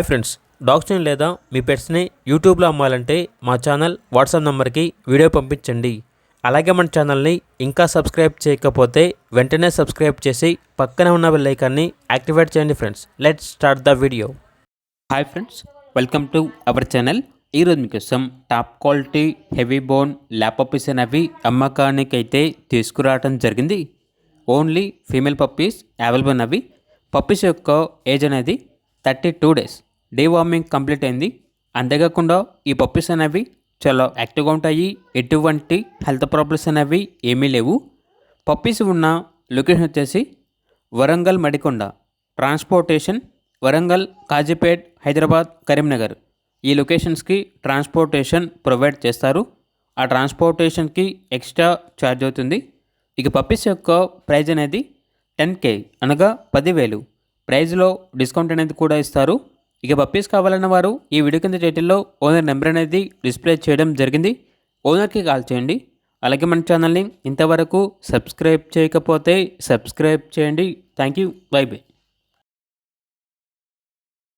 Hi friends, డాగ్స్ని లేదా మీ పెట్స్ని యూట్యూబ్లో అమ్మాలంటే మా ఛానల్ వాట్సాప్ నెంబర్కి వీడియో పంపించండి. అలాగే మన ఛానల్ని ఇంకా సబ్స్క్రైబ్ చేయకపోతే వెంటనే సబ్స్క్రైబ్ చేసి పక్కనే ఉన్న బెల్ ఐకాన్ని యాక్టివేట్ చేయండి. Friends, let's start the video. Hi friends, welcome to our channel. ఈరోజు మీకోసం top quality heavy bone lap puppies అనేవి అమ్మకానికి అయితే తీసుకురావడం జరిగింది. ఓన్లీ ఫీమేల్ పప్పీస్ అవైలబుల్ ఉన్నవి. పప్పీస్ యొక్క ఏజ్ అనేది 32 days. డీవార్మింగ్ కంప్లీట్ అయింది. అంతేకాకుండా ఈ పప్పీస్ అనేవి చాలా యాక్టివ్గా ఉంటాయి. ఎటువంటి హెల్త్ ప్రాబ్లమ్స్ అనేవి ఏమీ లేవు. పప్పీస్ ఉన్న లొకేషన్ వచ్చేసి వరంగల్ మడికొండ. ట్రాన్స్పోర్టేషన్ వరంగల్, కాజీపేట్, హైదరాబాద్, కరీంనగర్ ఈ లొకేషన్స్కి ట్రాన్స్పోర్టేషన్ ప్రొవైడ్ చేస్తారు. ఆ ట్రాన్స్పోర్టేషన్కి ఎక్స్ట్రా ఛార్జ్ అవుతుంది. ఇక పప్పీస్ యొక్క ప్రైజ్ అనేది 10K అనగా 10,000. ప్రైజ్లో డిస్కౌంట్ అనేది కూడా ఇస్తారు. ఇక పప్పీస్ కావాలన్న వారు ఈ వీడియో కింద టైటిల్లో ఓనర్ నెంబర్ అనేది డిస్ప్లే చేయడం జరిగింది. ఓనర్కి కాల్ చేయండి. అలాగే మన ఛానల్ని ఇంతవరకు సబ్స్క్రైబ్ చేయకపోతే సబ్స్క్రైబ్ చేయండి. Thank you. By by.